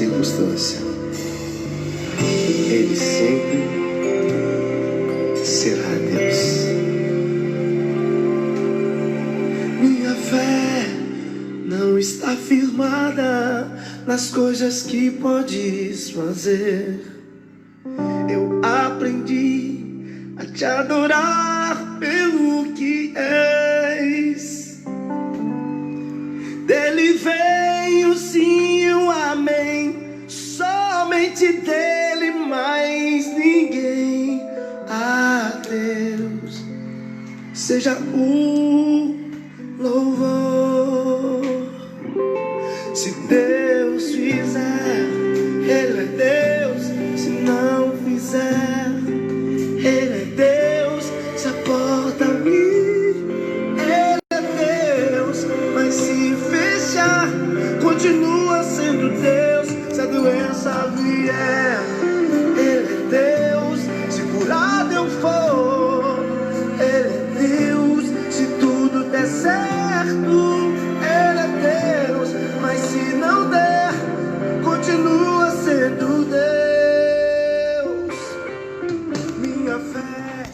circunstância. Ele sempre será Deus. Minha fé não está firmada nas coisas que podes fazer. Eu aprendi a te adorar pelo que és. Dele vem o sim e o amém, somente dele, mais ninguém. A Deus seja o louvor. Se Deus fizer, Ele é Deus. Se não fizer, Ele é Deus. Se a porta abrir, Ele é Deus. Mas se fechar, continua sendo Deus. Se a doença vier, Ele é Deus. Se curado eu for, Ele é Deus. Se tudo der certo, Ele é Deus. Mas se não der, continua sendo Deus. Minha fé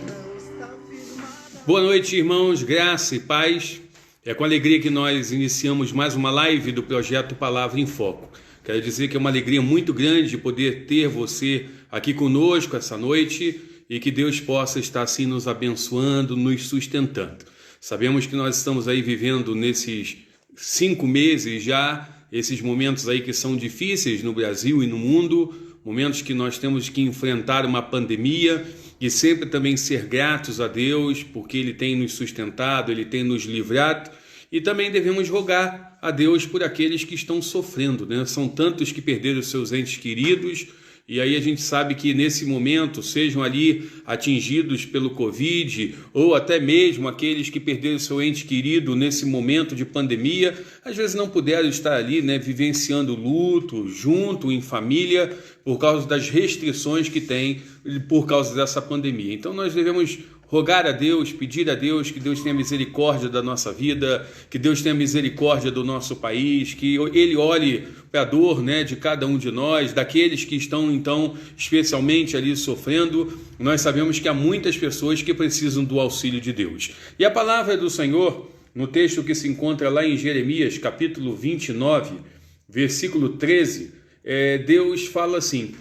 não está firmada. Boa noite, irmãos, graça e paz. É com alegria que nós iniciamos mais uma live do projeto Palavra em Foco. Quero dizer que é uma alegria muito grande poder ter você aqui conosco essa noite e que Deus possa estar assim nos abençoando, nos sustentando. Sabemos que nós estamos aí vivendo nesses 5 meses já, esses momentos aí que são difíceis no Brasil e no mundo, momentos que nós temos que enfrentar uma pandemia e sempre também ser gratos a Deus, porque Ele tem nos sustentado, Ele tem nos livrado, e também devemos rogar a Deus por aqueles que estão sofrendo, né? São tantos que perderam seus entes queridos, e aí a gente sabe que nesse momento, sejam ali atingidos pelo Covid, ou até mesmo aqueles que perderam seu ente querido nesse momento de pandemia, às vezes não puderam estar ali, né, vivenciando luto, junto, em família, por causa das restrições que tem por causa dessa pandemia. Então nós devemos rogar a Deus, pedir a Deus que Deus tenha misericórdia da nossa vida, que Deus tenha misericórdia do nosso país, que Ele olhe para a dor, né, de cada um de nós, daqueles que estão então especialmente ali sofrendo. Nós sabemos que há muitas pessoas que precisam do auxílio de Deus. E a palavra do Senhor, no texto que se encontra lá em Jeremias, capítulo 29, versículo 13, Deus fala assim: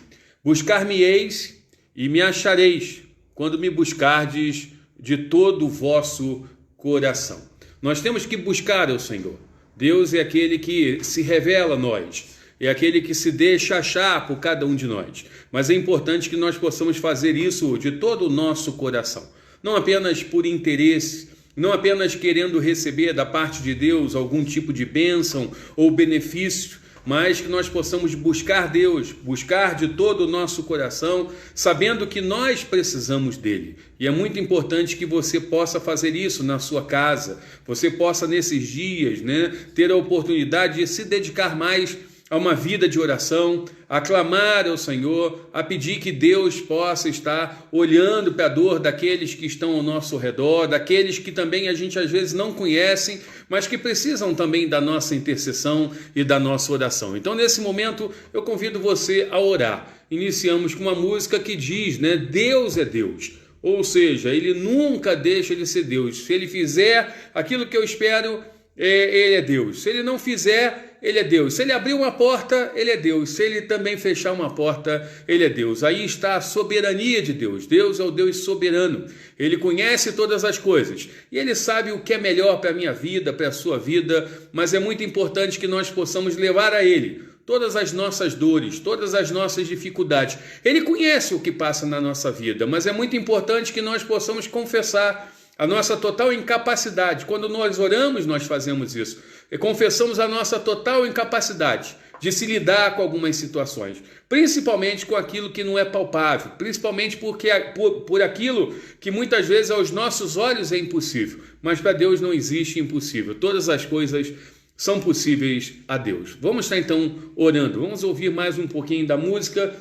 buscar-me-eis e me achareis, quando me buscardes de todo o vosso coração. Nós temos que buscar ao Senhor. Deus é aquele que se revela a nós, é aquele que se deixa achar por cada um de nós. Mas é importante que nós possamos fazer isso de todo o nosso coração, não apenas por interesse, não apenas querendo receber da parte de Deus algum tipo de bênção ou benefício, mas que nós possamos buscar Deus, buscar de todo o nosso coração, sabendo que nós precisamos dele. E é muito importante que você possa fazer isso na sua casa, você possa nesses dias, né, ter a oportunidade de se dedicar mais a uma vida de oração, a clamar ao Senhor, a pedir que Deus possa estar olhando para a dor daqueles que estão ao nosso redor, daqueles que também a gente às vezes não conhece, mas que precisam também da nossa intercessão e da nossa oração. Então, nesse momento, eu convido você a orar. Iniciamos com uma música que diz, né, Deus é Deus. Ou seja, Ele nunca deixa de ser Deus. Se Ele fizer aquilo que eu espero, Ele é Deus. Se Ele não fizer, Ele é Deus. Se Ele abrir uma porta, Ele é Deus. Se Ele também fechar uma porta, Ele é Deus. Aí está a soberania de Deus. Deus é o Deus soberano. Ele conhece todas as coisas. E Ele sabe o que é melhor para a minha vida, para a sua vida. Mas é muito importante que nós possamos levar a Ele todas as nossas dores, todas as nossas dificuldades. Ele conhece o que passa na nossa vida. Mas é muito importante que nós possamos confessar a nossa total incapacidade. Quando nós oramos, nós fazemos isso. E confessamos a nossa total incapacidade de se lidar com algumas situações, principalmente com aquilo que não é palpável, principalmente por aquilo que muitas vezes aos nossos olhos é impossível, mas para Deus não existe impossível. Todas as coisas são possíveis a Deus. Vamos estar então orando, vamos ouvir mais um pouquinho da música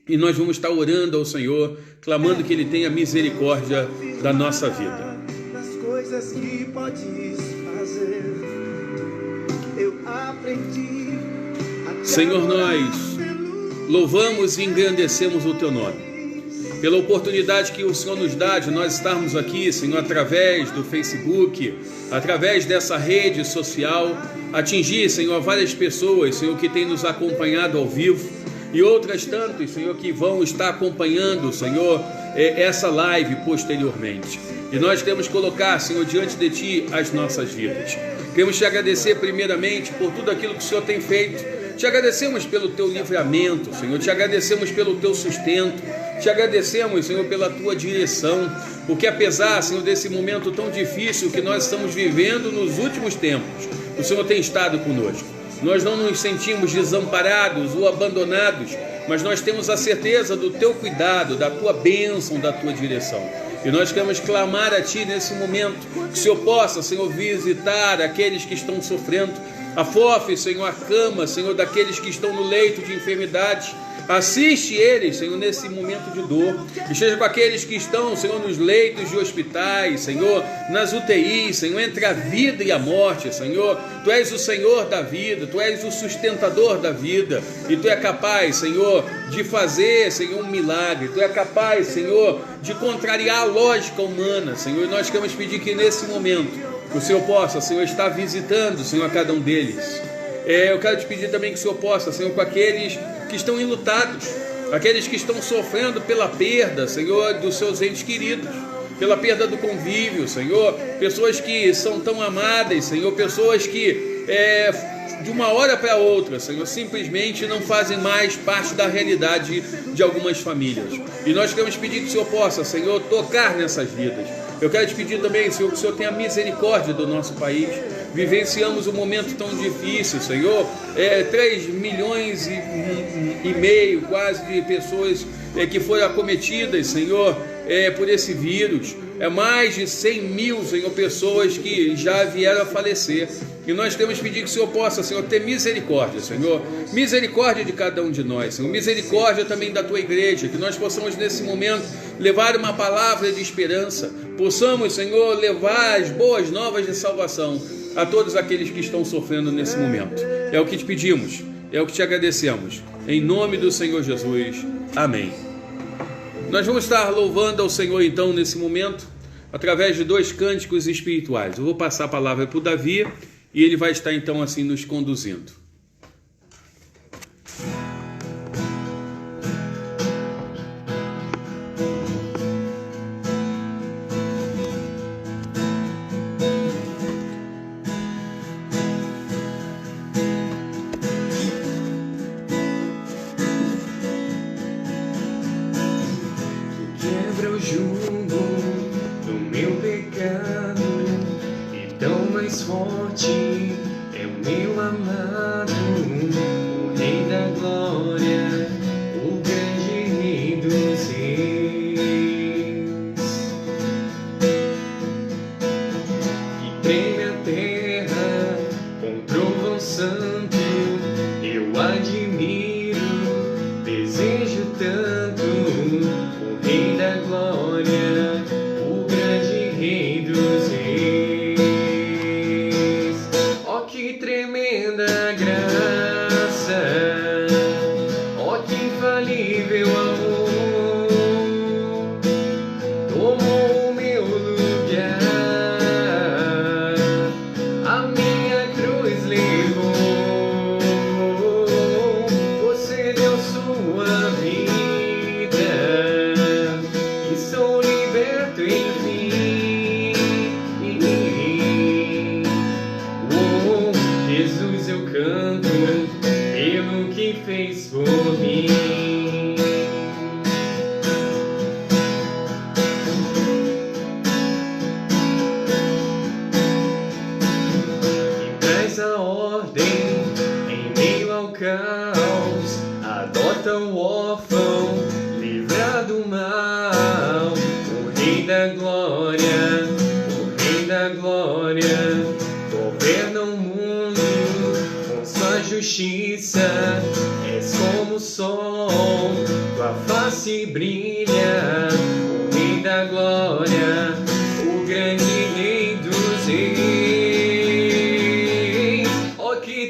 e nós vamos estar orando ao Senhor, clamando que Ele tenha misericórdia da nossa vida. Das coisas que podes fazer, eu aprendi a Senhor, nós louvamos e engrandecemos o Teu nome pela oportunidade que o Senhor nos dá de nós estarmos aqui, Senhor, através do Facebook, através dessa rede social, atingir, Senhor, várias pessoas, Senhor, que têm nos acompanhado ao vivo e outras tantas, Senhor, que vão estar acompanhando, Senhor, essa live posteriormente. E nós queremos colocar, Senhor, diante de Ti as nossas vidas. Queremos Te agradecer primeiramente por tudo aquilo que o Senhor tem feito. Te agradecemos pelo Teu livramento, Senhor, Te agradecemos pelo Teu sustento, Te agradecemos, Senhor, pela Tua direção, porque apesar, Senhor, desse momento tão difícil que nós estamos vivendo nos últimos tempos, o Senhor tem estado conosco. Nós não nos sentimos desamparados ou abandonados, mas nós temos a certeza do Teu cuidado, da Tua bênção, da Tua direção. E nós queremos clamar a Ti nesse momento, que o Senhor possa, Senhor, visitar aqueles que estão sofrendo, afofe, Senhor, a cama, Senhor, daqueles que estão no leito de enfermidade. Assiste eles, Senhor, nesse momento de dor. Esteja com aqueles que estão, Senhor, nos leitos de hospitais, Senhor, nas UTIs, Senhor, entre a vida e a morte, Senhor. Tu és o Senhor da vida, Tu és o sustentador da vida. E Tu é capaz, Senhor, de fazer, Senhor, um milagre. Tu é capaz, Senhor, de contrariar a lógica humana, Senhor. E nós queremos pedir que nesse momento o Senhor possa, Senhor, estar visitando, Senhor, a cada um deles. Eu quero te pedir também que o Senhor possa, Senhor, com aqueles que estão enlutados, aqueles que estão sofrendo pela perda, Senhor, dos seus entes queridos, pela perda do convívio, Senhor, pessoas que são tão amadas, Senhor, pessoas que de uma hora para outra, Senhor, simplesmente não fazem mais parte da realidade de algumas famílias. E nós queremos pedir que o Senhor possa, Senhor, tocar nessas vidas. Eu quero te pedir também, Senhor, que o Senhor tenha misericórdia do nosso país. Vivenciamos um momento tão difícil, Senhor. 3 milhões e meio quase de pessoas que foram acometidas, Senhor, por esse vírus. Mais de 100 mil, Senhor, pessoas que já vieram a falecer. E nós temos pedido que o Senhor possa, Senhor, ter misericórdia, Senhor. Misericórdia de cada um de nós, Senhor. Misericórdia também da Tua igreja. Que nós possamos, nesse momento, levar uma palavra de esperança. Possamos, Senhor, levar as boas novas de salvação a todos aqueles que estão sofrendo nesse momento. É o que te pedimos, é o que te agradecemos. Em nome do Senhor Jesus. Amém. Nós vamos estar louvando ao Senhor então nesse momento, através de 2 cânticos espirituais. Eu vou passar a palavra para o Davi e ele vai estar então assim nos conduzindo.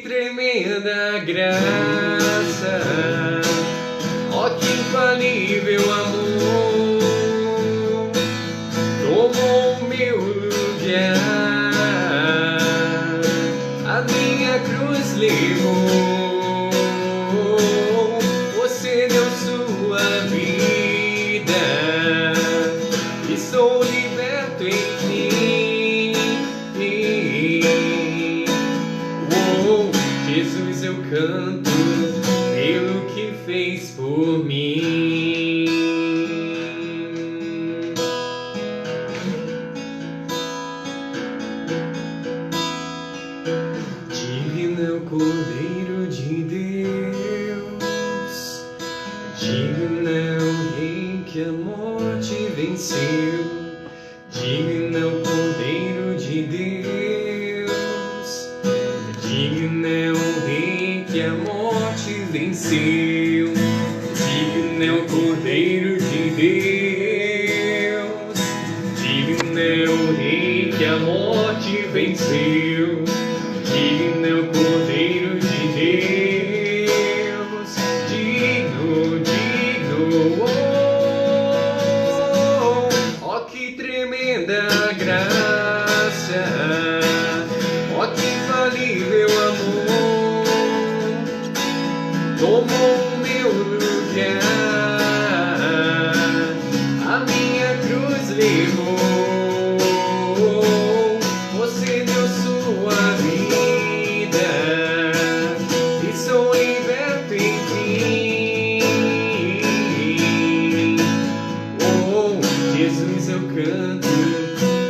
Tremenda graça. infalível amor tomou meu lugar, a minha cruz levou, você deu sua vida e sou liberto em ti. Oh, Jesus, eu canto pelo que fez por mim. Divino é o Cordeiro de Deus, digno é o Rei que a morte venceu, digno é o Cordeiro de Deus, digno é o Rei que a morte venceu, digno é o Cordeiro de Deus, digno é o Rei que a morte venceu, digno é o Cordeiro de Deus, digno, digno, oh, que tremenda graça, oh, que infalível amor tomou meu lugar, a minha cruz levou, você deu sua vida e sou liberto em ti. Oh, Jesus, eu canto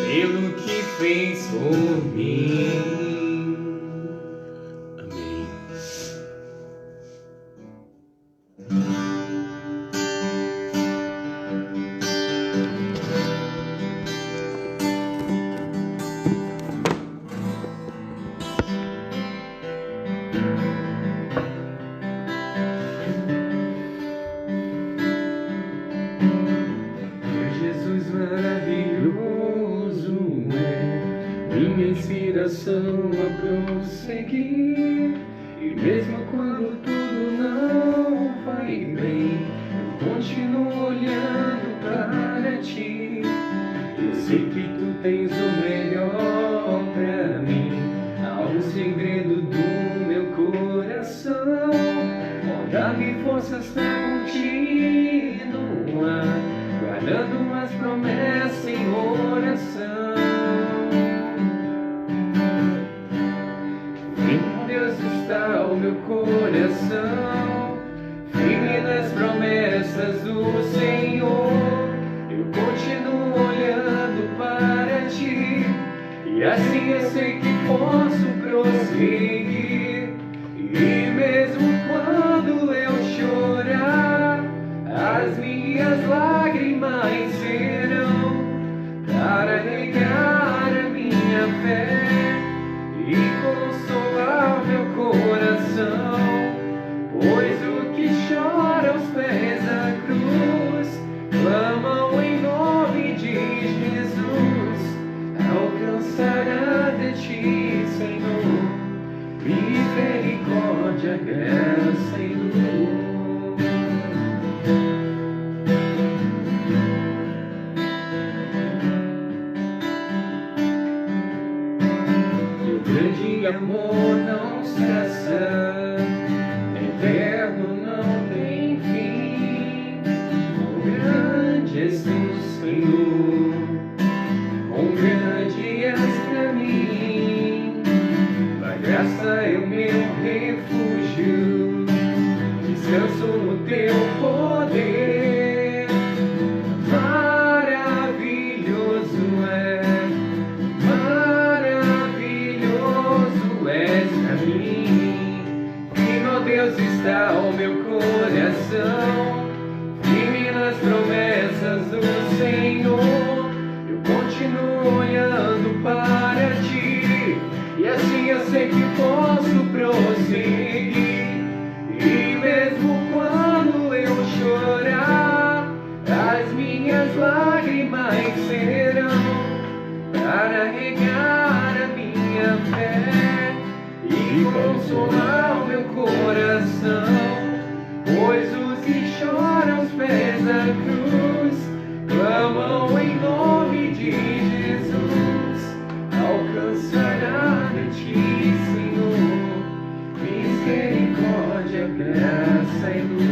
pelo que fez por mim. Amém. Jesus maravilhoso é minha inspiração a prosseguir, e mesmo quando tudo não vai bem, eu continuo olhando para ti. Eu sei que tu tens o melhor pra mim, há um segredo do meu coração, oh, dá-me forças pra continuar, guardando as promessas em oração. Em Deus está o meu coração, firme nas promessas do Senhor. Eu continuo olhando para ti, e assim eu sei que posso prosseguir. E mesmo quando eu chorar, as minhas lágrimas serão para regar a minha fé e consolar meu coração, pois o que chora aos pés da cruz clamam em nome de Jesus, alcançará de ti, Senhor, misericórdia, graça e luz. Grande amor não cessa, eterno não tem fim. Quão grande és tu, Senhor, quão grande és pra mim. Da graça é o meu refúgio, descanso no teu poder. Maravilhoso é, és pra mim, firme, ó Deus, está o meu coração, firme nas promessas do Senhor. Eu continuo olhando para ti, e assim eu sei que posso prosseguir. E mesmo quando eu chorar, as minhas lágrimas serão para regar a minha fé e consolar o meu coração, pois os que choram da cruz clamam em nome de Jesus, alcançará de ti, Senhor, misericórdia, graça e luz.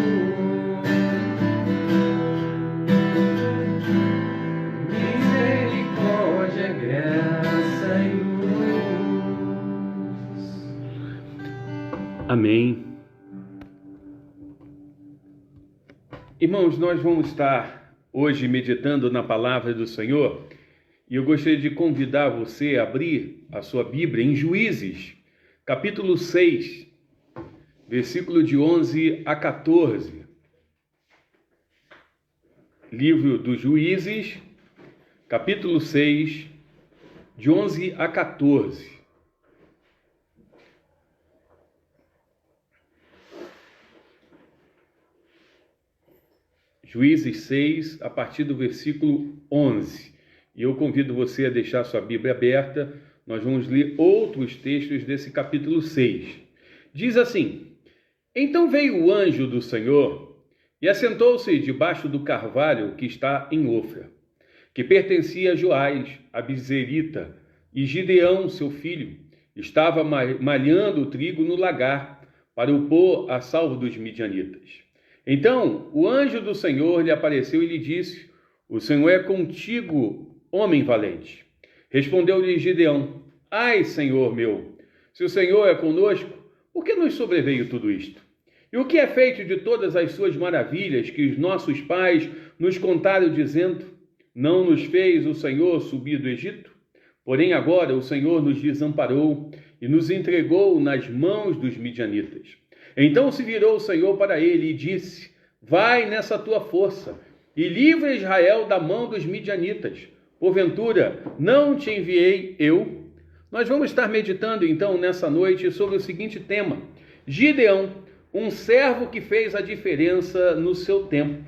Misericórdia, graça e luz. Amém. Irmãos, nós vamos estar hoje meditando na palavra do Senhor e eu gostaria de convidar você a abrir a sua Bíblia em Juízes, capítulo 6, versículo de 11 a 14. Livro dos Juízes, capítulo 6, de 11 a 14. Juízes 6, a partir do versículo 11. E eu convido você a deixar sua Bíblia aberta. Nós vamos ler outros textos desse capítulo 6. Diz assim: Então veio o anjo do Senhor e assentou-se debaixo do carvalho que está em Ofra, que pertencia a Joás, a Bizerita, e Gideão, seu filho, estava malhando o trigo no lagar para o pôr a salvo dos midianitas. Então o anjo do Senhor lhe apareceu e lhe disse: O Senhor é contigo, homem valente. Respondeu-lhe Gideão: Ai, Senhor meu, se o Senhor é conosco, por que nos sobreveio tudo isto? E o que é feito de todas as suas maravilhas que os nossos pais nos contaram, dizendo: Não nos fez o Senhor subir do Egito? Porém agora o Senhor nos desamparou e nos entregou nas mãos dos midianitas. Então se virou o Senhor para ele e disse: Vai nessa tua força e livra Israel da mão dos midianitas. Porventura, não te enviei eu? Nós vamos estar meditando então nessa noite sobre o seguinte tema: Gideão, um servo que fez a diferença no seu tempo.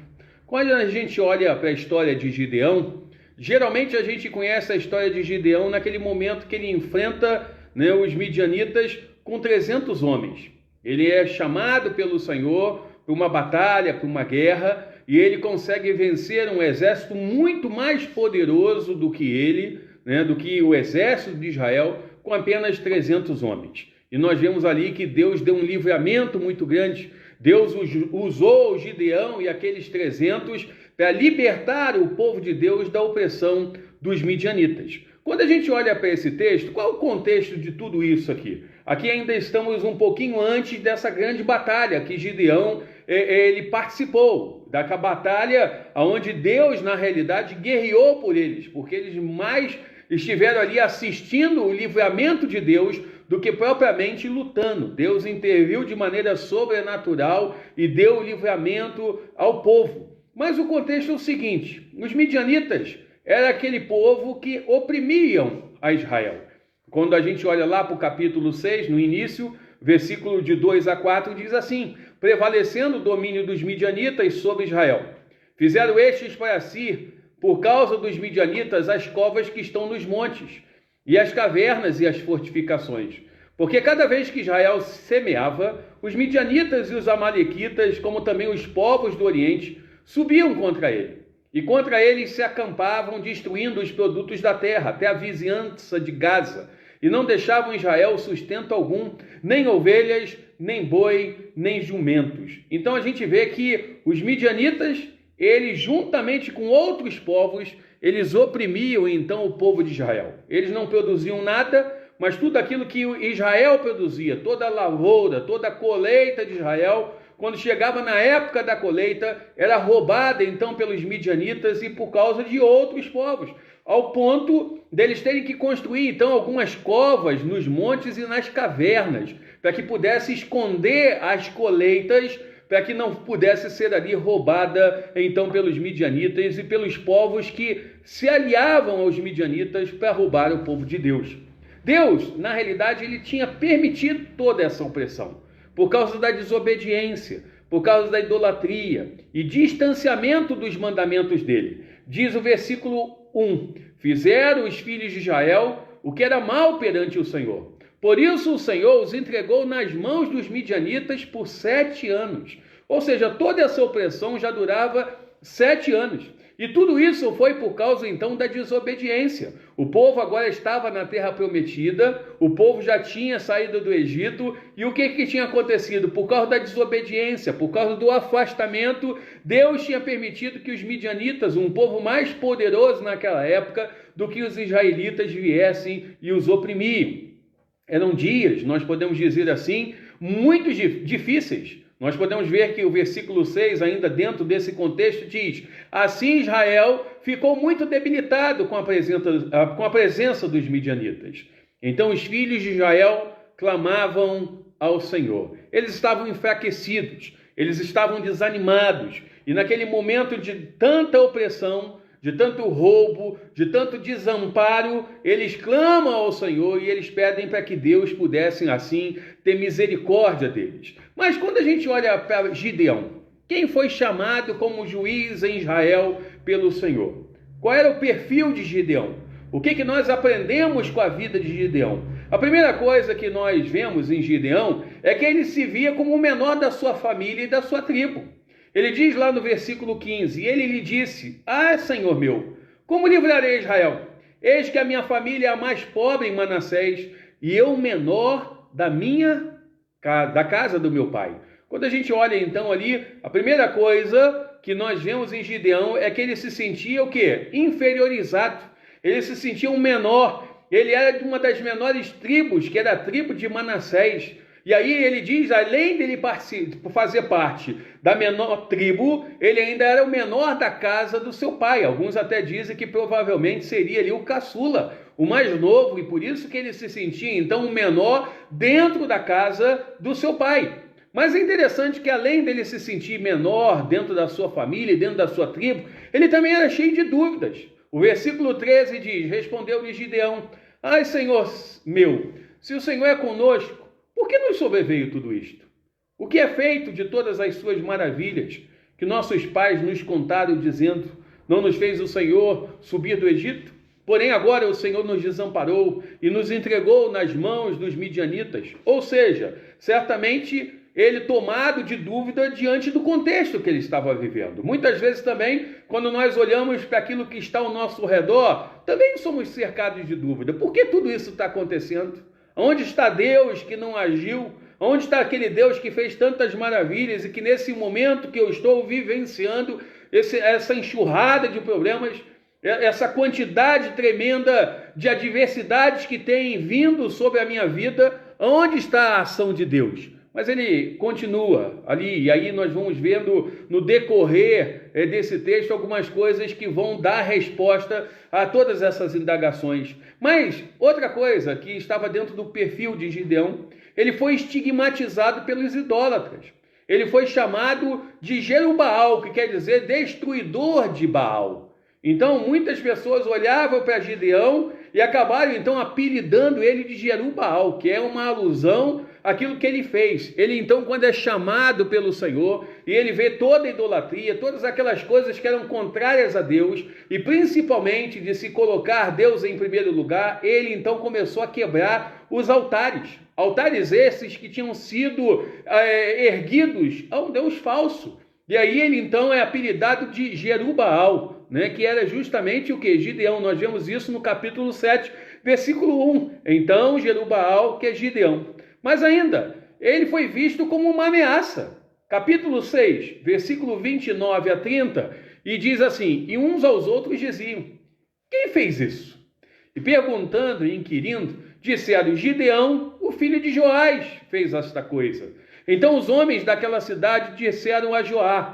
Quando a gente olha para a história de Gideão, geralmente a gente conhece a história de Gideão naquele momento que ele enfrenta os midianitas com 300 homens. Ele é chamado pelo Senhor para uma batalha, para uma guerra, e ele consegue vencer um exército muito mais poderoso do que ele, do que o exército de Israel, com apenas 300 homens. E nós vemos ali que Deus deu um livramento muito grande. Deus usou Gideão e aqueles 300 para libertar o povo de Deus da opressão dos midianitas. Quando a gente olha para esse texto, qual é o contexto de tudo isso aqui? Aqui ainda estamos um pouquinho antes dessa grande batalha que Gideão ele participou, da batalha onde Deus, na realidade, guerreou por eles, porque eles mais estiveram ali assistindo o livramento de Deus do que propriamente lutando. Deus interviu de maneira sobrenatural e deu o livramento ao povo. Mas o contexto é o seguinte: os midianitas era aquele povo que oprimiam a Israel. Quando a gente olha lá para o capítulo 6, no início, versículo de 2 a 4, diz assim: prevalecendo o domínio dos midianitas sobre Israel. Fizeram estes para si, por causa dos midianitas, as covas que estão nos montes, e as cavernas e as fortificações. Porque cada vez que Israel semeava, os midianitas e os amalequitas, como também os povos do Oriente, subiam contra ele. E contra eles se acampavam, destruindo os produtos da terra, até a vizinhança de Gaza, e não deixavam Israel sustento algum, nem ovelhas, nem boi, nem jumentos. Então a gente vê que os midianitas, eles juntamente com outros povos, eles oprimiam então o povo de Israel. Eles não produziam nada, mas tudo aquilo que Israel produzia, toda a lavoura, toda a colheita de Israel, quando chegava na época da colheita, era roubada então pelos midianitas e por causa de outros povos, ao ponto deles terem que construir então algumas covas nos montes e nas cavernas, para que pudesse esconder as colheitas, para que não pudesse ser ali roubada então pelos midianitas e pelos povos que se aliavam aos midianitas para roubar o povo de Deus. Deus, na realidade, ele tinha permitido toda essa opressão, por causa da desobediência, por causa da idolatria e distanciamento dos mandamentos dele. Diz o versículo 1, fizeram os filhos de Israel o que era mal perante o Senhor. Por isso o Senhor os entregou nas mãos dos midianitas por 7 anos. Ou seja, toda essa opressão já durava 7 anos. E tudo isso foi por causa então da desobediência. O povo agora estava na terra prometida, o povo já tinha saído do Egito, e o que tinha acontecido? Por causa da desobediência, por causa do afastamento, Deus tinha permitido que os midianitas, um povo mais poderoso naquela época do que os israelitas, viessem e os oprimiam. Eram dias, nós podemos dizer assim, muito difíceis. Nós podemos ver que o versículo 6, ainda dentro desse contexto, diz: assim Israel ficou muito debilitado com a presença dos midianitas. Então os filhos de Israel clamavam ao Senhor. Eles estavam enfraquecidos, eles estavam desanimados, e naquele momento de tanta opressão, de tanto roubo, de tanto desamparo, eles clamam ao Senhor e eles pedem para que Deus pudesse, assim, ter misericórdia deles. Mas quando a gente olha para Gideão, quem foi chamado como juiz em Israel pelo Senhor? Qual era o perfil de Gideão? O que nós aprendemos com a vida de Gideão? A primeira coisa que nós vemos em Gideão é que ele se via como o menor da sua família e da sua tribo. Ele diz lá no versículo 15, e ele lhe disse: ah, Senhor meu, como livrarei Israel? Eis que a minha família é a mais pobre em Manassés, e eu menor da casa do meu pai. Quando a gente olha então ali, a primeira coisa que nós vemos em Gideão é que ele se sentia o quê? Inferiorizado. Ele se sentia um menor. Ele era de uma das menores tribos, que era a tribo de Manassés. E aí ele diz, além dele fazer parte da menor tribo, ele ainda era o menor da casa do seu pai. Alguns até dizem que provavelmente seria ali o caçula, o mais novo, e por isso que ele se sentia então o menor dentro da casa do seu pai. Mas é interessante que além dele se sentir menor dentro da sua família e dentro da sua tribo, ele também era cheio de dúvidas. O versículo 13 diz, respondeu-lhe Gideão: ai, Senhor meu, se o Senhor é conosco, por que nos sobreveio tudo isto? O que é feito de todas as suas maravilhas que nossos pais nos contaram, dizendo: não nos fez o Senhor subir do Egito? Porém agora o Senhor nos desamparou e nos entregou nas mãos dos midianitas. Ou seja, certamente ele tomado de dúvida diante do contexto que ele estava vivendo. Muitas vezes também, quando nós olhamos para aquilo que está ao nosso redor, também somos cercados de dúvida. Por que tudo isso está acontecendo? Onde está Deus que não agiu? Onde está aquele Deus que fez tantas maravilhas e que nesse momento que eu estou vivenciando essa enxurrada de problemas, essa quantidade tremenda de adversidades que tem vindo sobre a minha vida, onde está a ação de Deus? Mas ele continua ali, e aí nós vamos vendo no decorrer desse texto algumas coisas que vão dar resposta a todas essas indagações. Mas outra coisa que estava dentro do perfil de Gideão, ele foi estigmatizado pelos idólatras. Ele foi chamado de Jerubaal, que quer dizer destruidor de Baal. Então muitas pessoas olhavam para Gideão e acabaram então apelidando ele de Jerubaal, que é uma alusão àquilo que ele fez. Ele então, quando é chamado pelo Senhor e ele vê toda a idolatria, todas aquelas coisas que eram contrárias a Deus e principalmente de se colocar Deus em primeiro lugar, ele então começou a quebrar os altares. Altares esses que tinham sido erguidos a um Deus falso. E aí ele então é apelidado de Jerubaal, né, que era justamente o que? Gideão. Nós vemos isso no capítulo 7, versículo 1. Então Jerubaal, que é Gideão. Mas ainda, ele foi visto como uma ameaça. Capítulo 6, versículo 29 a 30, e diz assim: e uns aos outros diziam: quem fez isso? E perguntando e inquirindo, disseram: Gideão, o filho de Joás, fez esta coisa. Então os homens daquela cidade disseram a Joás: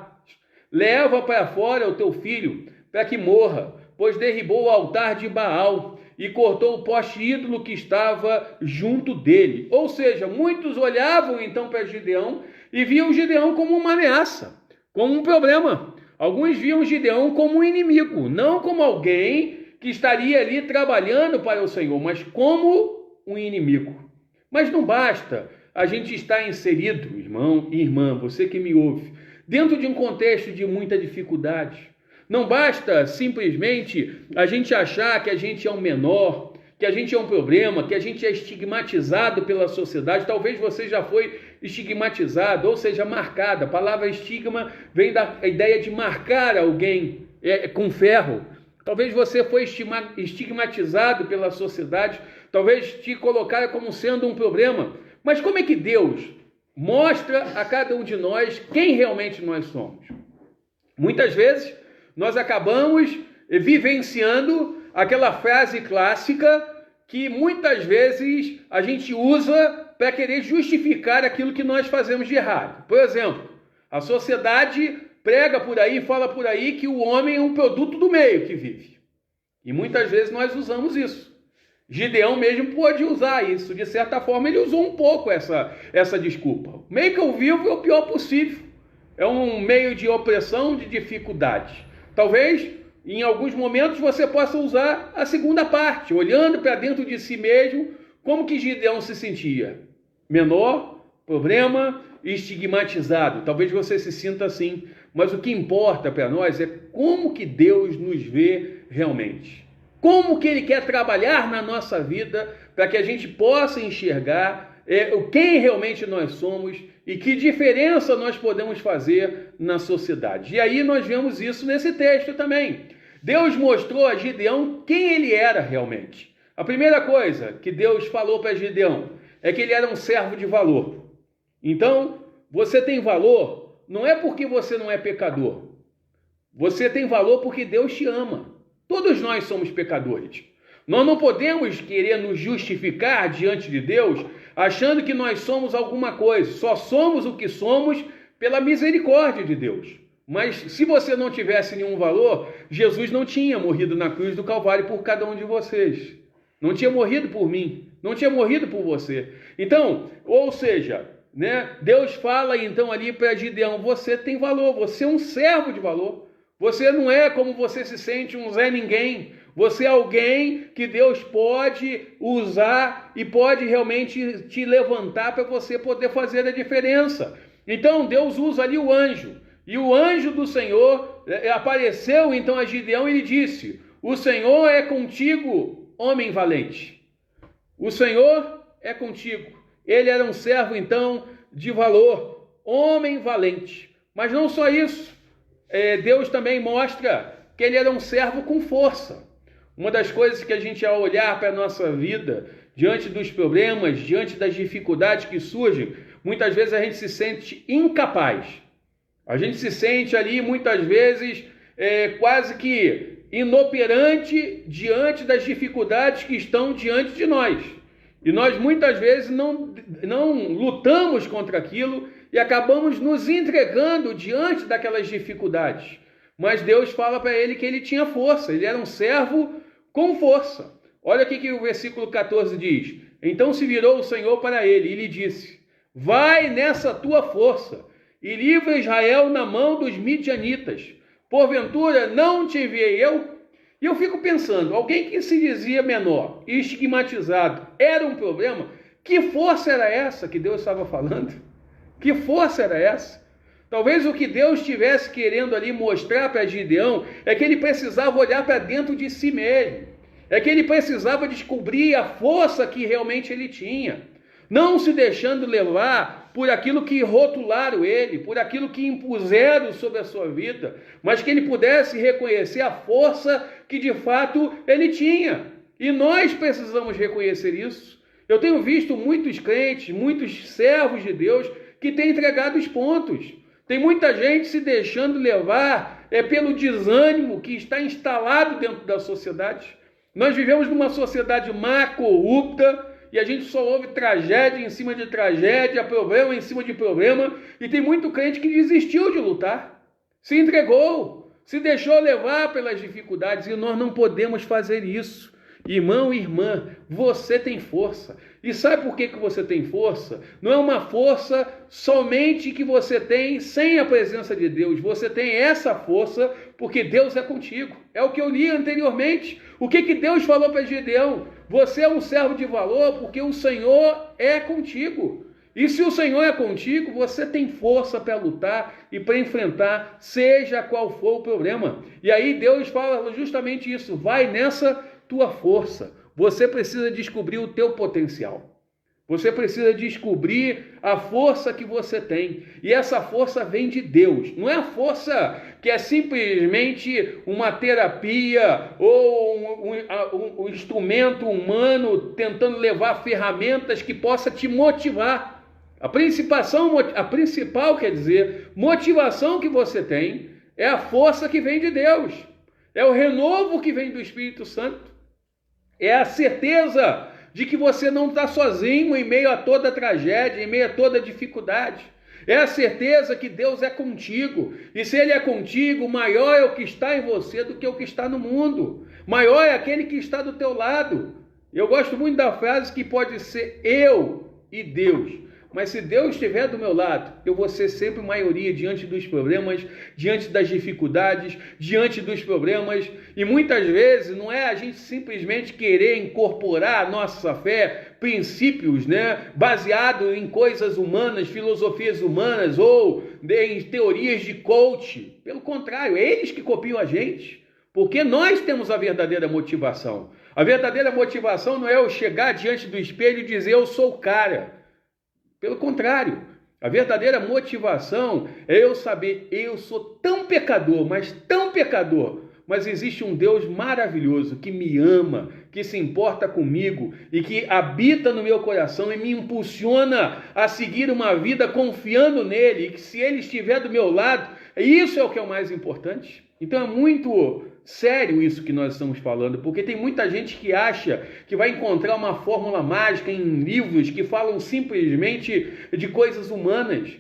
leva para fora o teu filho, para que morra, pois derribou o altar de Baal e cortou o poste ídolo que estava junto dele. Ou seja, muitos olhavam então para Gideão e viam Gideão como uma ameaça, como um problema. Alguns viam Gideão como um inimigo, não como alguém que estaria ali trabalhando para o Senhor, mas como um inimigo. Mas não basta a gente estar inserido, irmão e irmã, você que me ouve, dentro de um contexto de muita dificuldade. Não basta simplesmente a gente achar que a gente é o menor, que a gente é um problema, que a gente é estigmatizado pela sociedade. Talvez você já foi estigmatizado, ou seja, marcado. A palavra estigma vem da ideia de marcar alguém com ferro. Talvez você foi estigmatizado pela sociedade, talvez te colocaram como sendo um problema. Mas como é que Deus mostra a cada um de nós quem realmente nós somos? Muitas vezes nós acabamos vivenciando aquela frase clássica que muitas vezes a gente usa para querer justificar aquilo que nós fazemos de errado. Por exemplo, a sociedade prega por aí, fala por aí que o homem é um produto do meio que vive. E muitas vezes nós usamos isso. Gideão mesmo pôde usar isso. De certa forma, ele usou um pouco essa desculpa. O meio que eu vivo é o pior possível. É um meio de opressão, de dificuldade. Talvez, em alguns momentos, você possa usar a segunda parte, olhando para dentro de si mesmo, como que Gideão se sentia. Menor, problema, estigmatizado. Talvez você se sinta assim. Mas o que importa para nós é como que Deus nos vê realmente. Como que Ele quer trabalhar na nossa vida para que a gente possa enxergar quem realmente nós somos e que diferença nós podemos fazer na sociedade. E aí nós vemos isso nesse texto também. Deus mostrou a Gideão quem ele era realmente. A primeira coisa que Deus falou para Gideão é que ele era um servo de valor. Então, você tem valor não é porque você não é pecador. Você tem valor porque Deus te ama. Todos nós somos pecadores. Nós não podemos querer nos justificar diante de Deus achando que nós somos alguma coisa. Só somos o que somos pela misericórdia de Deus. Mas se você não tivesse nenhum valor, Jesus não tinha morrido na cruz do Calvário por cada um de vocês. Não tinha morrido por mim. Não tinha morrido por você. Então, ou seja, Deus fala então ali para Gideão, você tem valor, você é um servo de valor. Você não é como você se sente um Zé Ninguém. Você é alguém que Deus pode usar e pode realmente te levantar para você poder fazer a diferença. Então Deus usa ali o anjo. E o anjo do Senhor apareceu então a Gideão e lhe disse, o Senhor é contigo, homem valente. O Senhor é contigo. Ele era um servo então de valor, homem valente. Mas não só isso. Deus também mostra que ele era um servo com força. Uma das coisas que a gente, ao olhar para a nossa vida, diante dos problemas, diante das dificuldades que surgem, muitas vezes a gente se sente incapaz. A gente se sente ali, muitas vezes, quase que inoperante diante das dificuldades que estão diante de nós. E nós, muitas vezes, não lutamos contra aquilo e acabamos nos entregando diante daquelas dificuldades. Mas Deus fala para ele que ele tinha força, ele era um servo com força. Olha aqui que o versículo 14 diz, então se virou o Senhor para ele e lhe disse, vai nessa tua força e livra Israel na mão dos midianitas. Porventura não te enviei eu? E eu fico pensando, alguém que se dizia menor e estigmatizado era um problema? Que força era essa que Deus estava falando? Que força era essa? Talvez o que Deus estivesse querendo ali mostrar para Gideão é que ele precisava olhar para dentro de si mesmo. É que ele precisava descobrir a força que realmente ele tinha. Não se deixando levar por aquilo que rotularam ele, por aquilo que impuseram sobre a sua vida, mas que ele pudesse reconhecer a força que de fato ele tinha. E nós precisamos reconhecer isso. Eu tenho visto muitos crentes, muitos servos de Deus que têm entregado os pontos. Tem muita gente se deixando levar pelo desânimo que está instalado dentro da sociedade. Nós vivemos numa sociedade má, corrupta, e a gente só ouve tragédia em cima de tragédia, problema em cima de problema, e tem muito crente que desistiu de lutar, se entregou, se deixou levar pelas dificuldades, e nós não podemos fazer isso. Irmão e irmã, você tem força. E sabe por que você tem força? Não é uma força somente que você tem sem a presença de Deus. Você tem essa força porque Deus é contigo. É o que eu li anteriormente. O que Deus falou para Gideão? Você é um servo de valor porque o Senhor é contigo. E se o Senhor é contigo, você tem força para lutar e para enfrentar, seja qual for o problema. E aí Deus fala justamente isso. Vai nessa tua força. você precisa descobrir o teu potencial. Você precisa descobrir a força que você tem. E essa força vem de Deus. Não é a força que é simplesmente uma terapia ou um instrumento humano tentando levar ferramentas que possa te motivar. A principal, quer dizer, motivação que você tem é a força que vem de Deus. É o renovo que vem do Espírito Santo. É a certeza de que você não está sozinho em meio a toda tragédia, em meio a toda dificuldade. É a certeza que Deus é contigo. E se Ele é contigo, maior é o que está em você do que o que está no mundo. Maior é aquele que está do teu lado. Eu gosto muito da frase que pode ser eu e Deus. Mas se Deus estiver do meu lado, eu vou ser sempre maioria diante dos problemas, diante das dificuldades, diante dos problemas. E muitas vezes não é a gente simplesmente querer incorporar a nossa fé, princípios, baseado em coisas humanas, filosofias humanas ou em teorias de coach. Pelo contrário, é eles que copiam a gente. Porque nós temos a verdadeira motivação. A verdadeira motivação não é eu chegar diante do espelho e dizer eu sou o cara. Pelo contrário, a verdadeira motivação é eu saber, eu sou tão pecador, mas existe um Deus maravilhoso que me ama, que se importa comigo e que habita no meu coração e me impulsiona a seguir uma vida confiando nele, e que se ele estiver do meu lado, isso é o que é o mais importante. Então é muito sério isso que nós estamos falando, porque tem muita gente que acha que vai encontrar uma fórmula mágica em livros que falam simplesmente de coisas humanas,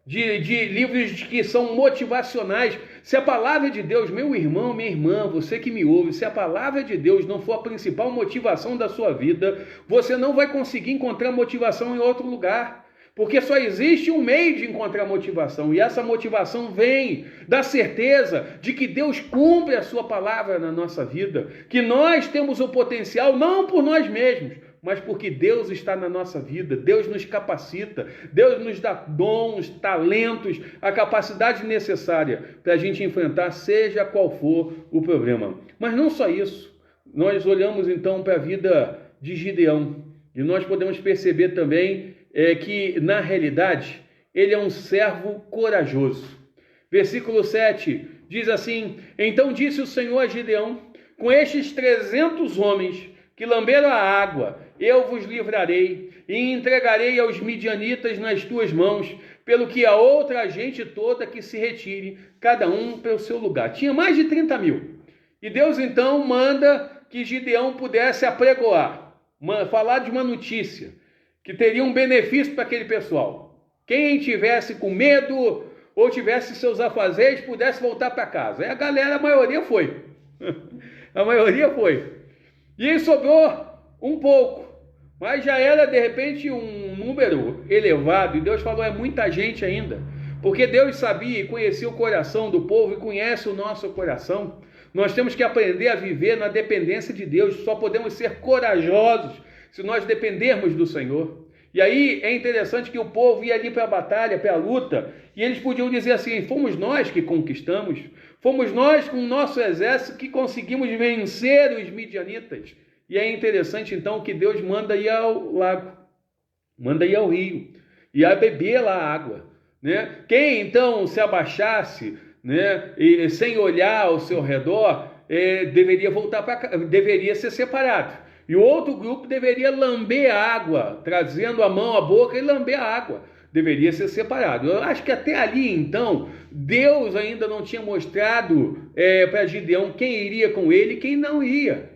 de livros que são motivacionais. Se a palavra de Deus, meu irmão, minha irmã, você que me ouve, se a palavra de Deus não for a principal motivação da sua vida, você não vai conseguir encontrar motivação em outro lugar. Porque só existe um meio de encontrar motivação, e essa motivação vem da certeza de que Deus cumpre a sua palavra na nossa vida, que nós temos o potencial não por nós mesmos, mas porque Deus está na nossa vida, Deus nos capacita, Deus nos dá dons, talentos, a capacidade necessária para a gente enfrentar seja qual for o problema. Mas não só isso, nós olhamos então para a vida de Gideão, e nós podemos perceber também que, na realidade, ele é um servo corajoso. Versículo 7 diz assim: então disse o Senhor a Gideão, com estes 300 homens que lamberam a água, eu vos livrarei e entregarei aos midianitas nas tuas mãos, pelo que a outra gente toda que se retire, cada um para o seu lugar. Tinha mais de 30 mil. E Deus então manda que Gideão pudesse apregoar, falar de uma notícia, que teria um benefício para aquele pessoal. Quem tivesse com medo ou tivesse seus afazeres, pudesse voltar para casa. E a galera, a maioria foi. A maioria foi. E aí sobrou um pouco, mas já era de repente um número elevado. E Deus falou, é muita gente ainda. Porque Deus sabia e conhecia o coração do povo e conhece o nosso coração. Nós temos que aprender a viver na dependência de Deus. Só podemos ser corajosos se nós dependermos do Senhor. E aí é interessante que o povo ia ali para a batalha, para a luta, e eles podiam dizer assim, fomos nós que conquistamos, fomos nós com o nosso exército que conseguimos vencer os midianitas. E é interessante então que Deus manda ir ao lago, manda ir ao rio, e a beber lá a água. Quem então se abaixasse, e sem olhar ao seu redor, deveria voltar para casa, deveria ser separado. E o outro grupo deveria lamber a água, trazendo a mão à boca e lamber a água. Deveria ser separado. Eu acho que até ali, então, Deus ainda não tinha mostrado para Gideão quem iria com ele e quem não ia.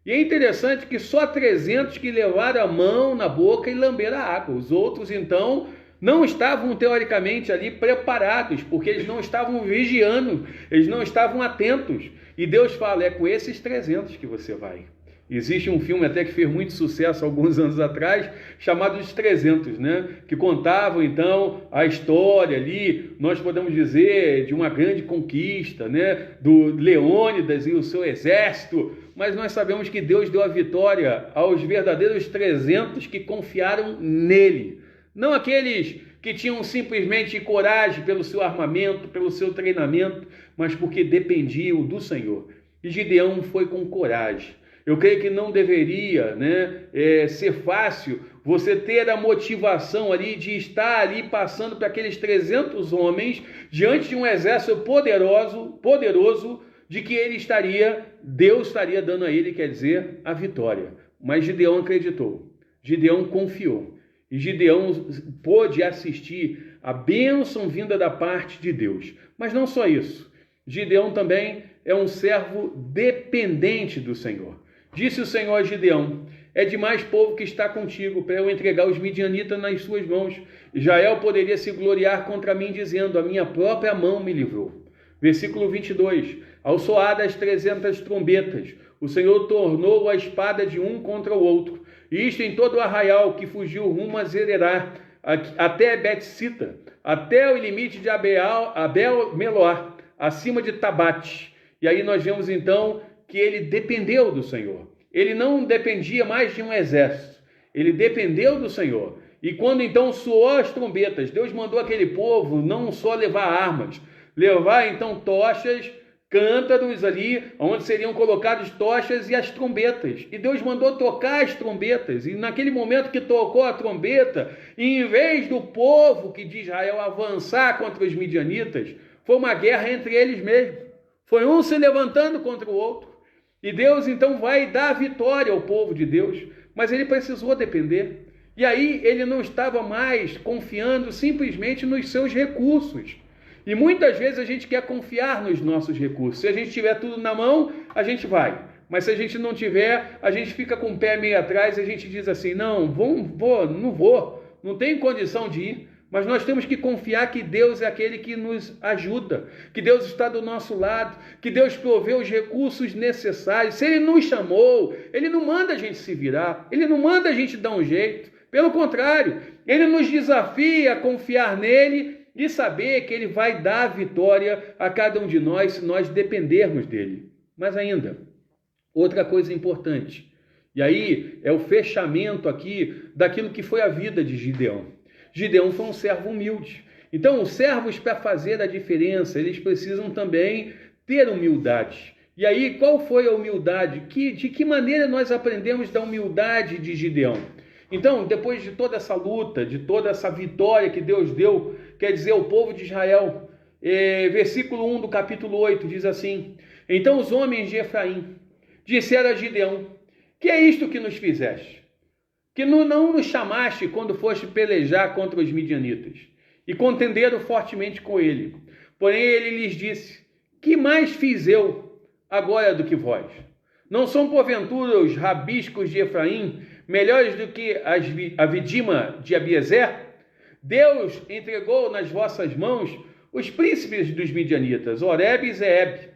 E é interessante que só 300 que levaram a mão na boca e lamberam a água. Os outros, então, não estavam teoricamente ali preparados, porque eles não estavam vigiando, eles não estavam atentos. E Deus fala, é com esses 300 que você vai. Existe um filme até que fez muito sucesso alguns anos atrás, chamado Os 300, que contava então a história ali, nós podemos dizer, de uma grande conquista, do Leônidas e o seu exército, mas nós sabemos que Deus deu a vitória aos verdadeiros 300 que confiaram nele, não aqueles que tinham simplesmente coragem pelo seu armamento, pelo seu treinamento, mas porque dependiam do Senhor. E Gideão foi com coragem. Eu creio que não deveria, né, ser fácil você ter a motivação ali de estar ali passando para aqueles 300 homens diante de um exército poderoso, de que Deus estaria dando a ele, quer dizer, a vitória. Mas Gideão acreditou, Gideão confiou, e Gideão pôde assistir a bênção vinda da parte de Deus. Mas não só isso, Gideão também é um servo dependente do Senhor. Disse o Senhor a Gideão: é demais povo que está contigo para eu entregar os midianitas nas suas mãos. Israel poderia se gloriar contra mim, dizendo: a minha própria mão me livrou. Versículo 22. Ao soar das 300 trombetas, o Senhor tornou a espada de um contra o outro. E isto em todo o arraial que fugiu rumo a Zererá, até Bet-sita, até o limite de Abel-Melor, acima de Tabate. E aí nós vemos então que ele dependeu do Senhor. Ele não dependia mais de um exército, ele dependeu do Senhor. E quando então soou as trombetas, Deus mandou aquele povo não só levar armas, levar então tochas, cântaros ali, onde seriam colocadas tochas e as trombetas. E Deus mandou tocar as trombetas. E naquele momento que tocou a trombeta, em vez do povo que de Israel avançar contra os midianitas, foi uma guerra entre eles mesmos. Foi um se levantando contra o outro. E Deus então vai dar vitória ao povo de Deus, mas ele precisou depender. E aí ele não estava mais confiando simplesmente nos seus recursos. E muitas vezes a gente quer confiar nos nossos recursos. Se a gente tiver tudo na mão, a gente vai. Mas se a gente não tiver, a gente fica com o pé meio atrás e a gente diz assim: não vou, não tenho condição de ir. Mas nós temos que confiar que Deus é aquele que nos ajuda, que Deus está do nosso lado, que Deus provê os recursos necessários. Se Ele nos chamou, Ele não manda a gente se virar, Ele não manda a gente dar um jeito. Pelo contrário, Ele nos desafia a confiar nele e saber que Ele vai dar vitória a cada um de nós se nós dependermos dEle. Mas ainda, outra coisa importante, e aí é o fechamento aqui daquilo que foi a vida de Gideão. Gideão foi um servo humilde. Então, os servos, para fazer a diferença, eles precisam também ter humildade. E aí, qual foi a humildade? De que maneira nós aprendemos da humildade de Gideão? Então, depois de toda essa luta, de toda essa vitória que Deus deu, quer dizer, o povo de Israel, versículo 1 do capítulo 8 diz assim: então os homens de Efraim disseram a Gideão: que é isto que nos fizeste? Que não nos chamaste quando foste pelejar contra os midianitas, e contenderam fortemente com ele. Porém ele lhes disse: que mais fiz eu agora do que vós? Não são porventura os rabiscos de Efraim melhores do que a vidima de Abiezer? Deus entregou nas vossas mãos os príncipes dos midianitas, Oreb e Zeeb.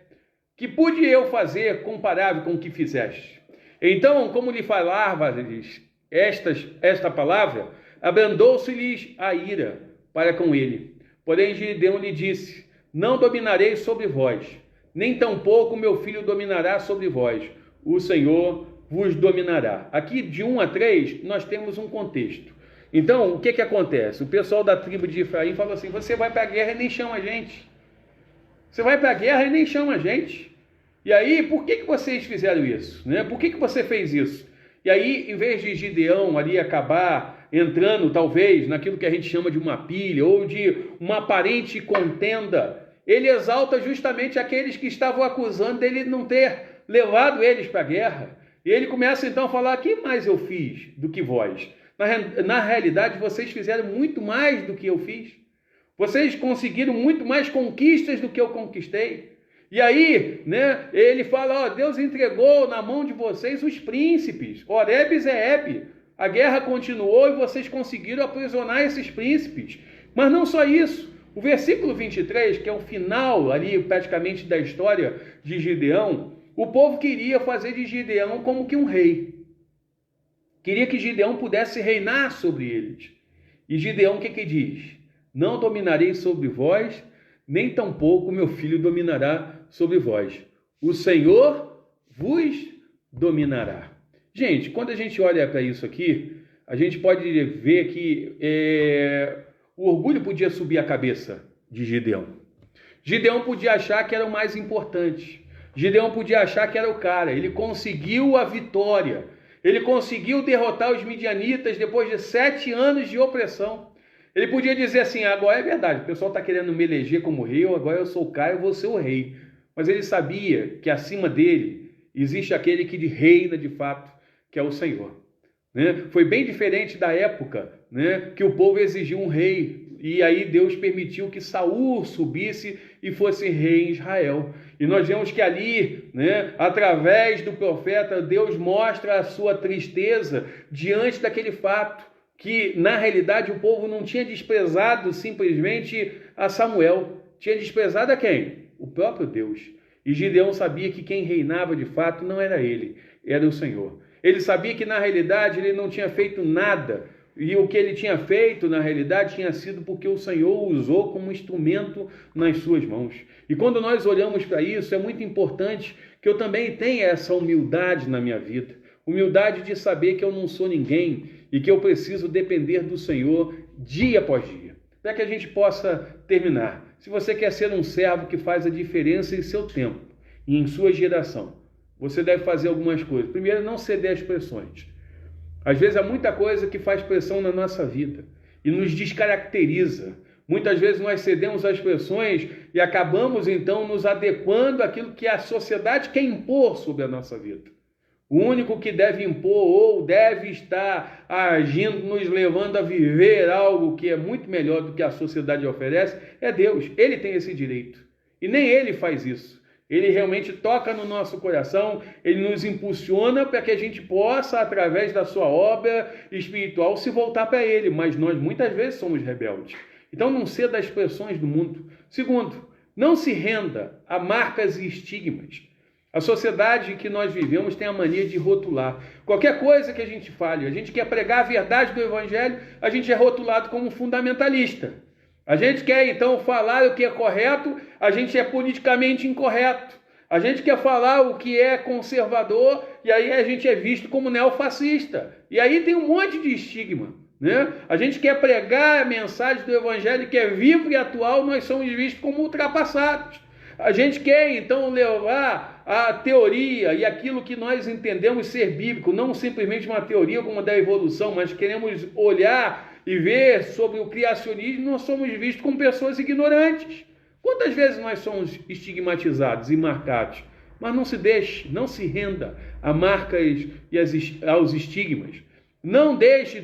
Que pude eu fazer comparável com o que fizeste? Então, como lhe falava-lhes esta palavra, abrandou-se-lhes a ira para com ele. Porém Gideão lhe disse: não dominarei sobre vós, nem tampouco meu filho dominará sobre vós, o Senhor vos dominará. Aqui de 1 a 3 nós temos um contexto. Então o que acontece? O pessoal da tribo de Efraim falou assim: você vai para a guerra e nem chama a gente. Você vai para a guerra e nem chama a gente. E aí, por que vocês fizeram isso? Né? Por que você fez isso? E aí, em vez de Gideão ali acabar entrando, talvez, naquilo que a gente chama de uma pilha ou de uma aparente contenda, ele exalta justamente aqueles que estavam acusando dele não ter levado eles para a guerra. E ele começa então a falar: que mais eu fiz do que vós? Na realidade, vocês fizeram muito mais do que eu fiz. Vocês conseguiram muito mais conquistas do que eu conquistei. E aí, né, ele fala: Deus entregou na mão de vocês os príncipes, Oreb e Zeeb. A guerra continuou e vocês conseguiram aprisionar esses príncipes. Mas não só isso. O versículo 23, que é o final ali praticamente da história de Gideão, o povo queria fazer de Gideão como que um rei. Queria que Gideão pudesse reinar sobre eles. E Gideão o que diz? Não dominarei sobre vós, nem tampouco meu filho dominará sobre vós. O Senhor vos dominará. Gente, quando a gente olha para isso aqui, a gente pode ver que o orgulho podia subir a cabeça de Gideão. Gideão podia achar que era o mais importante. Gideão podia achar que era o cara, ele conseguiu a vitória, ele conseguiu derrotar os midianitas depois de 7 anos de opressão. Ele podia dizer assim, agora é verdade, o pessoal está querendo me eleger como rei, agora eu sou o cara, eu vou ser o rei. Mas ele sabia que acima dele existe aquele que reina de fato, que é o Senhor. Né? Foi bem diferente da época, né, que o povo exigiu um rei, e aí Deus permitiu que Saul subisse e fosse rei em Israel. E nós vemos que ali, né, através do profeta, Deus mostra a sua tristeza diante daquele fato, que na realidade o povo não tinha desprezado simplesmente a Samuel, tinha desprezado a quem? O próprio Deus. E Gideão sabia que quem reinava de fato não era ele, era o Senhor. Ele sabia que na realidade ele não tinha feito nada, e o que ele tinha feito na realidade tinha sido porque o Senhor o usou como instrumento nas suas mãos. E quando nós olhamos para isso, é muito importante que eu também tenha essa humildade na minha vida. Humildade de saber que eu não sou ninguém e que eu preciso depender do Senhor dia após dia. Para que a gente possa terminar. Se você quer ser um servo que faz a diferença em seu tempo e em sua geração, você deve fazer algumas coisas. Primeiro, não ceder às pressões. Às vezes há muita coisa que faz pressão na nossa vida e nos descaracteriza. Muitas vezes nós cedemos às pressões e acabamos então nos adequando àquilo que a sociedade quer impor sobre a nossa vida. O único que deve impor ou deve estar agindo, nos levando a viver algo que é muito melhor do que a sociedade oferece, é Deus. Ele tem esse direito. E nem ele faz isso. Ele realmente toca no nosso coração, ele nos impulsiona para que a gente possa, através da sua obra espiritual, se voltar para ele. Mas nós muitas vezes somos rebeldes. Então não ceda às pressões do mundo. Segundo, não se renda a marcas e estigmas. A sociedade que nós vivemos tem a mania de rotular. Qualquer coisa que a gente fale, a gente quer pregar a verdade do Evangelho, a gente é rotulado como fundamentalista. A gente quer então falar o que é correto, a gente é politicamente incorreto. A gente quer falar o que é conservador e aí a gente é visto como neofascista. E aí tem um monte de estigma, né? A gente quer pregar a mensagem do Evangelho que é vivo e atual, nós somos vistos como ultrapassados. A gente quer então levar a teoria e aquilo que nós entendemos ser bíblico, não simplesmente uma teoria como a da evolução, mas queremos olhar e ver sobre o criacionismo, nós somos vistos como pessoas ignorantes. Quantas vezes nós somos estigmatizados e marcados? Mas não se deixe, não se renda a marcas e aos estigmas. Não deixe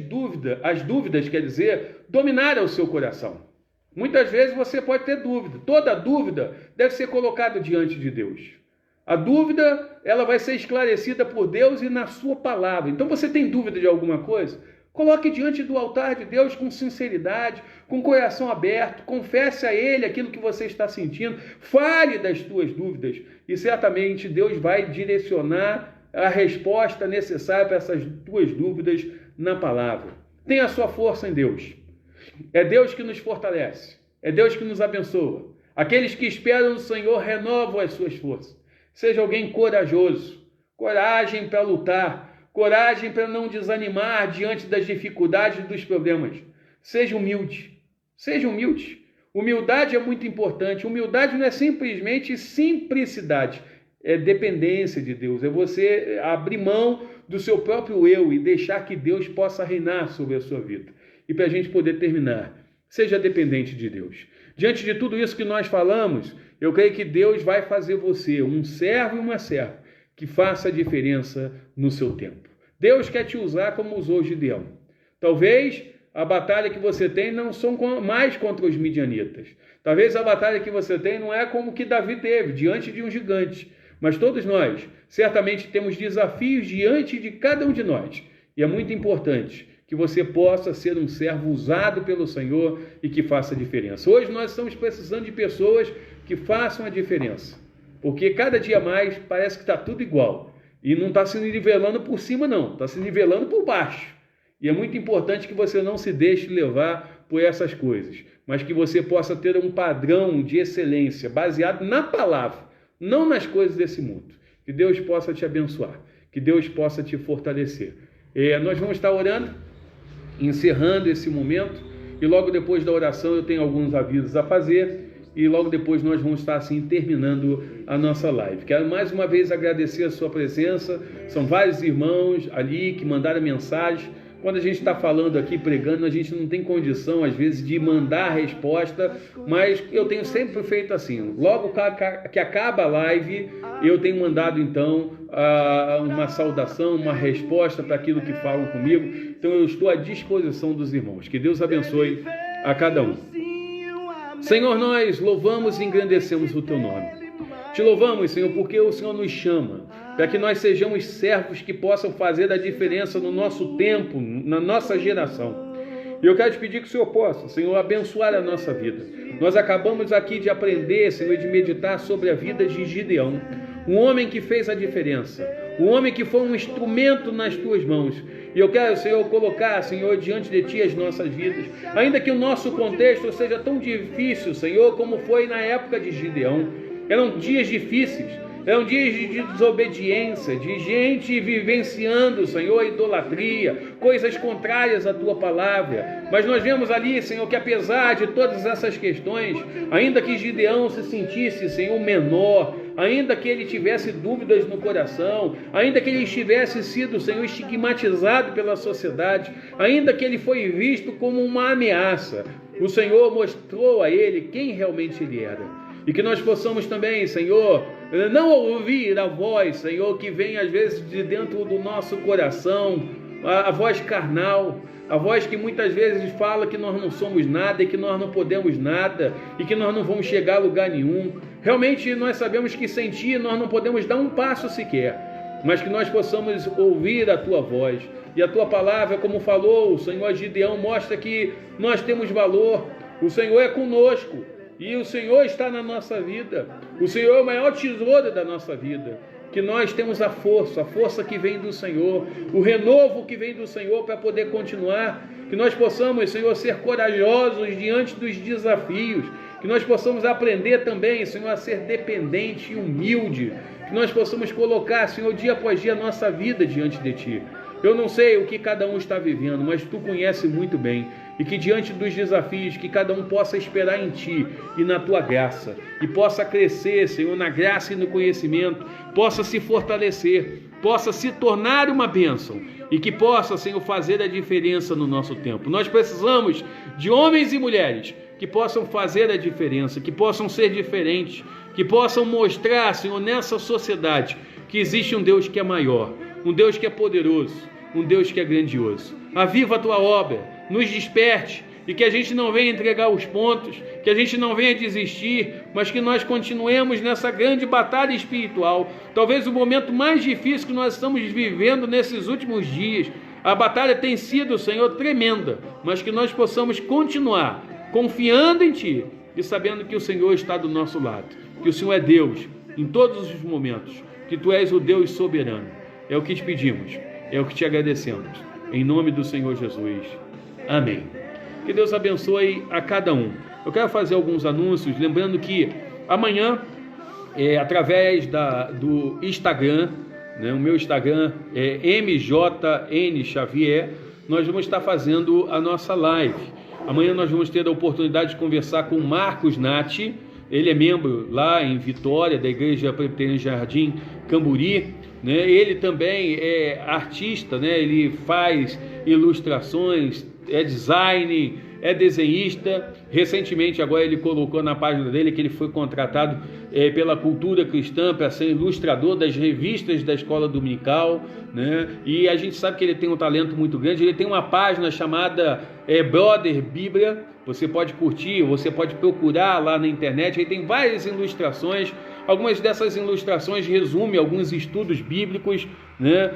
as dúvidas, quer dizer, dominar o seu coração. Muitas vezes você pode ter dúvida. Toda dúvida deve ser colocada diante de Deus. A dúvida, ela vai ser esclarecida por Deus e na sua palavra. Então você tem dúvida de alguma coisa? Coloque diante do altar de Deus com sinceridade, com o coração aberto, confesse a Ele aquilo que você está sentindo, fale das suas dúvidas e certamente Deus vai direcionar a resposta necessária para essas tuas dúvidas na palavra. Tenha a sua força em Deus. É Deus que nos fortalece, é Deus que nos abençoa. Aqueles que esperam no Senhor renovam as suas forças. Seja alguém corajoso, coragem para lutar, coragem para não desanimar diante das dificuldades e dos problemas. Seja humilde, seja humilde. Humildade é muito importante. Humildade não é simplesmente simplicidade, é dependência de Deus. É você abrir mão do seu próprio eu e deixar que Deus possa reinar sobre a sua vida. E para a gente poder terminar, seja dependente de Deus. Diante de tudo isso que nós falamos, eu creio que Deus vai fazer você um servo e uma serva que faça a diferença no seu tempo. Deus quer te usar como usou Gideão. Talvez a batalha que você tem não são mais contra os midianitas. Talvez a batalha que você tem não é como que Davi teve, diante de um gigante. Mas todos nós, certamente, temos desafios diante de cada um de nós. E é muito importante que você possa ser um servo usado pelo Senhor e que faça a diferença. Hoje nós estamos precisando de pessoas que façam a diferença. Porque cada dia mais parece que está tudo igual. E não está se nivelando por cima, não. Está se nivelando por baixo. E é muito importante que você não se deixe levar por essas coisas. Mas que você possa ter um padrão de excelência baseado na palavra, não nas coisas desse mundo. Que Deus possa te abençoar. Que Deus possa te fortalecer. Nós vamos estar orando, encerrando esse momento. E logo depois da oração eu tenho alguns avisos a fazer. e logo depois nós vamos estar assim terminando a nossa live. Quero mais uma vez agradecer a sua presença. São vários irmãos ali que mandaram mensagem. Quando a gente está falando aqui, pregando, a gente não tem condição, às vezes, de mandar a resposta, mas eu tenho sempre feito assim. Logo que acaba a live, eu tenho mandado, então, uma saudação, uma resposta para aquilo que falam comigo. Então, eu estou à disposição dos irmãos. Que Deus abençoe a cada um. Senhor, nós louvamos e engrandecemos o Teu nome. Te louvamos, Senhor, porque o Senhor nos chama para que nós sejamos servos que possam fazer a diferença no nosso tempo, na nossa geração. E eu quero te pedir que o Senhor possa, Senhor, abençoar a nossa vida. Nós acabamos aqui de aprender, Senhor, de meditar sobre a vida de Gideão, um homem que fez a diferença, um homem que foi um instrumento nas tuas mãos. E eu quero, Senhor, colocar, Senhor, diante de Ti as nossas vidas, ainda que o nosso contexto seja tão difícil, Senhor, como foi na época de Gideão. Eram dias difíceis, eram dias de desobediência, de gente vivenciando, Senhor, a idolatria, coisas contrárias à Tua palavra. Mas nós vemos ali, Senhor, que apesar de todas essas questões, ainda que Gideão se sentisse, Senhor, menor, ainda que ele tivesse dúvidas no coração, ainda que ele tivesse sido, Senhor, estigmatizado pela sociedade, ainda que ele foi visto como uma ameaça, o Senhor mostrou a ele quem realmente ele era. E que nós possamos também, Senhor, não ouvir a voz, Senhor, que vem às vezes de dentro do nosso coração, a voz carnal, a voz que muitas vezes fala que nós não somos nada e que nós não podemos nada e que nós não vamos chegar a lugar nenhum. Realmente nós sabemos que sem Ti nós não podemos dar um passo sequer, mas que nós possamos ouvir a Tua voz. E a Tua palavra, como falou o Senhor Gideão, mostra que nós temos valor, o Senhor é conosco. E o Senhor está na nossa vida. O Senhor é o maior tesouro da nossa vida. Que nós temos a força que vem do Senhor, o renovo que vem do Senhor para poder continuar. Que nós possamos, Senhor, ser corajosos diante dos desafios. Que nós possamos aprender também, Senhor, a ser dependente e humilde. Que nós possamos colocar, Senhor, dia após dia a nossa vida diante de Ti. Eu não sei o que cada um está vivendo, mas Tu conheces muito bem. E que diante dos desafios, que cada um possa esperar em Ti e na Tua graça. E possa crescer, Senhor, na graça e no conhecimento. Possa se fortalecer, possa se tornar uma bênção. E que possa, Senhor, fazer a diferença no nosso tempo. Nós precisamos de homens e mulheres que possam fazer a diferença, que possam ser diferentes, que possam mostrar, Senhor, nessa sociedade que existe um Deus que é maior, um Deus que é poderoso, um Deus que é grandioso. Aviva a Tua obra, nos desperte e que a gente não venha entregar os pontos, que a gente não venha desistir, mas que nós continuemos nessa grande batalha espiritual. Talvez o momento mais difícil que nós estamos vivendo nesses últimos dias. A batalha tem sido, Senhor, tremenda, mas que nós possamos continuar confiando em Ti e sabendo que o Senhor está do nosso lado, que o Senhor é Deus em todos os momentos, que Tu és o Deus soberano. É o que te pedimos, é o que te agradecemos. Em nome do Senhor Jesus. Amém. Que Deus abençoe a cada um. Eu quero fazer alguns anúncios, lembrando que amanhã, através do Instagram, né, o meu Instagram é MJN Xavier, nós vamos estar fazendo a nossa live. Amanhã nós vamos ter a oportunidade de conversar com o Marcos Nati. Ele é membro lá em Vitória, da Igreja Presbiteriana Jardim Camburi, né? Ele também é artista, né? Ele faz ilustrações, é design, é desenhista. Recentemente, agora ele colocou na página dele que ele foi contratado pela Cultura Cristã para ser ilustrador das revistas da Escola Dominical, né? E a gente sabe que ele tem um talento muito grande. Ele tem uma página chamada Brother Bíblia. Você pode curtir, você pode procurar lá na internet. Aí tem várias ilustrações. Algumas dessas ilustrações resumem alguns estudos bíblicos, né?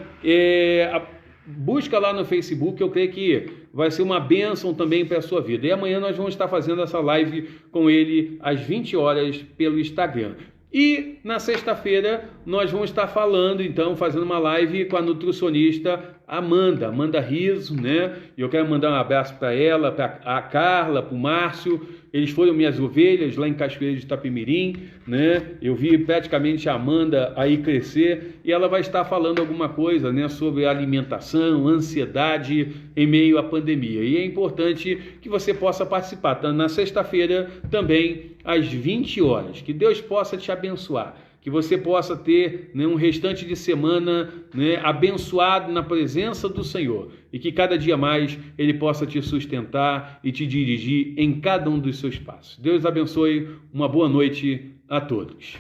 Busca lá no Facebook, eu creio que vai ser uma bênção também para a sua vida. E amanhã nós vamos estar fazendo essa live com ele às 20 horas pelo Instagram. E na sexta-feira nós vamos estar falando, então, fazendo uma live com a nutricionista Amanda Riso, né? E eu quero mandar um abraço para ela, para a Carla, para o Márcio. Eles foram minhas ovelhas lá em Cachoeira de Itapemirim, né? Eu vi praticamente a Amanda aí crescer e ela vai estar falando alguma coisa, né, sobre alimentação, ansiedade em meio à pandemia. E é importante que você possa participar. Tá? Na sexta-feira também às 20 horas. Que Deus possa te abençoar. Que você possa ter, né, um restante de semana, né, abençoado na presença do Senhor e que cada dia mais Ele possa te sustentar e te dirigir em cada um dos seus passos. Deus abençoe, uma boa noite a todos.